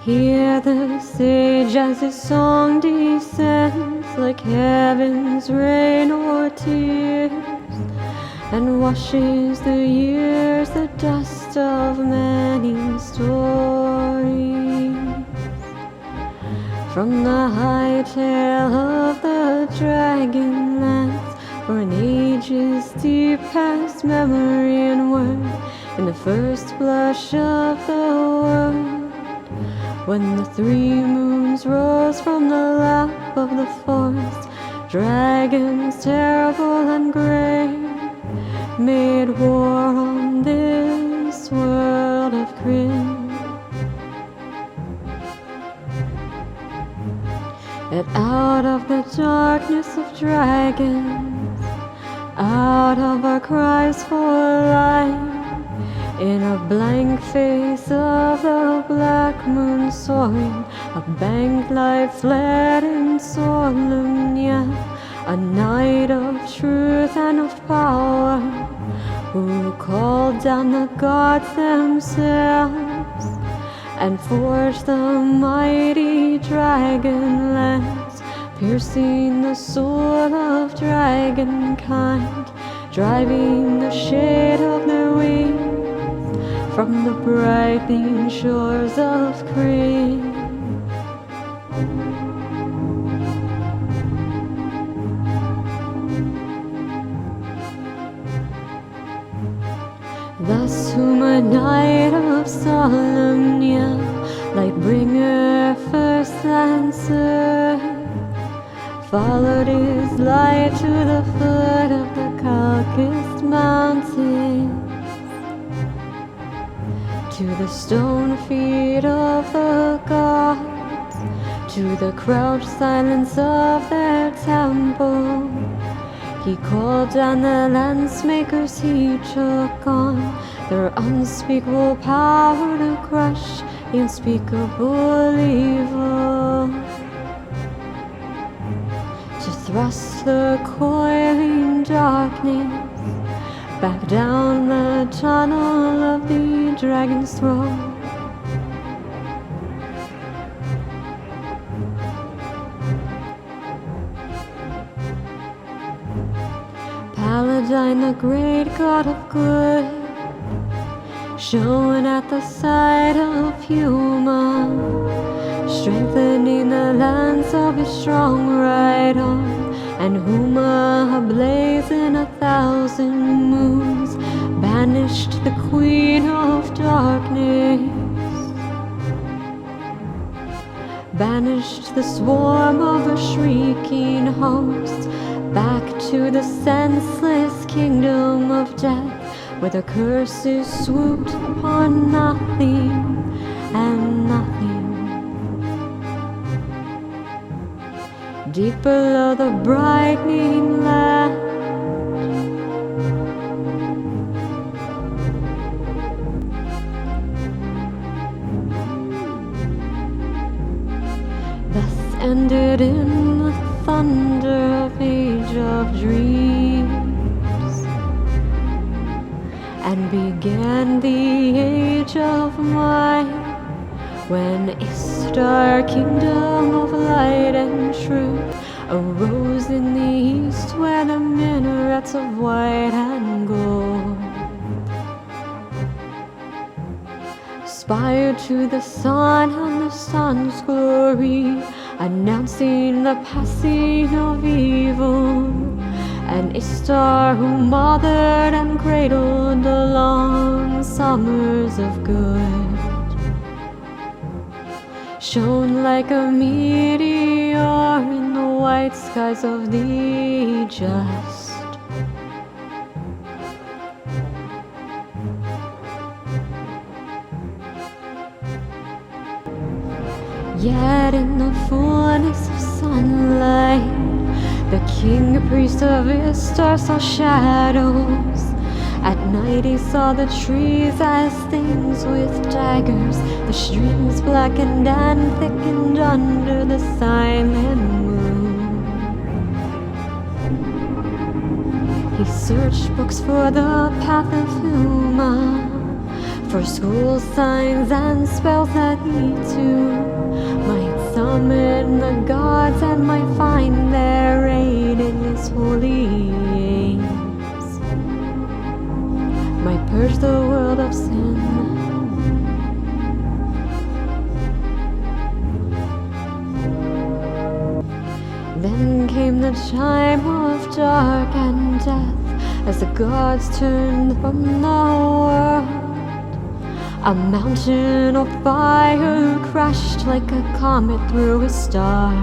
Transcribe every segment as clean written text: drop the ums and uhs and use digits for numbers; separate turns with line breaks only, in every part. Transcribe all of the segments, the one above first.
Hear the sage as his song descends like heaven's rain or tears, and washes the years the dust of many stories. From the high tail of the Dragonlance, for an age's deep past memory and word, in the first blush of the world, when the 3 moons rose from the lap of the forest, dragons terrible and grey made war on this world of Kryn. And out of the darkness of dragons, out of our cries for life, in a blank face of the black moon soaring, a bank light fled in solemn yell, a night of truth and of power, who called down the gods themselves and forged the mighty Dragonlance, piercing the soul of dragonkind, driving the shade of their wings from the brightening shores of Kryn. Thus whom a night of solemnia, light bringer first answered, followed his light to the foot of the Caucasus mountain, to the stone feet of the gods, to the crouched silence of their temple. He called down the lance makers he took on, their unspeakable power to crush the unspeakable evil, to thrust the coiling darkness back down the tunnel of the dragon's throat. Paladine, the great god of good, shone at the side of human, strengthening the lance of his strong right arm, and Huma, ablaze in 1,000 moons, banished the queen of darkness, banished the swarm of her shrieking hosts, back to the senseless kingdom of death, where the curses swooped upon nothing and nothing. Deep below the brightening land, thus ended in the thunder of age of dreams, and began the age of might, when Istar, kingdom of light and truth, arose in the east, where the minarets of white and gold aspired to the sun and the sun's glory, announcing the passing of evil, and Istar, who mothered and cradled the long summers of good, shone like a meteor in the white skies of the just. Yet in the fullness of sunlight, the king priest of Istar saw shadows. At night he saw the trees as things with daggers, the streams blackened and thickened under the silent moon. He searched books for the path of Huma, for school signs and spells that he too might summon the gods and might find their aid in his holy aims, might purge the world of sin. Then came the chime of dark and death as the gods turned from the world. A mountain of fire crashed like a comet through a star.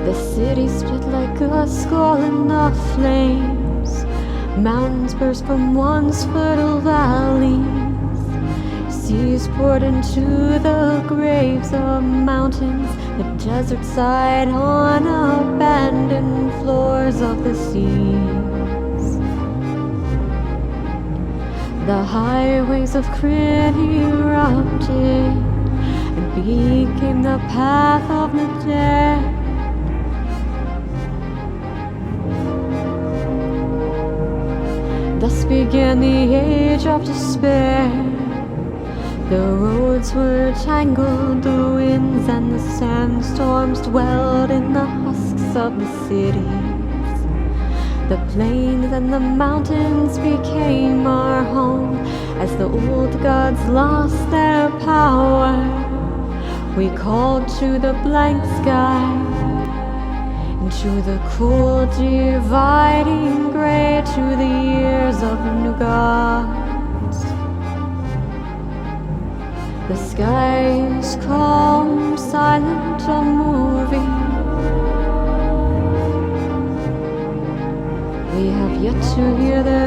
The city split like a skull in the flames. Mountains burst from once fertile valleys. Seas poured into the graves of mountains. The desert side on abandoned floors of the seas. The highways of Kryn erupted and became the path of the dead. Thus began the age of despair. The roads were tangled, the winds and the sandstorms dwelled in the husks of the cities. The plains and the mountains became our home as the old gods lost their power. We called to the blank sky, into the cool dividing gray, to the years of new gods. The sky is calm, silent, unmoving. We have yet to hear their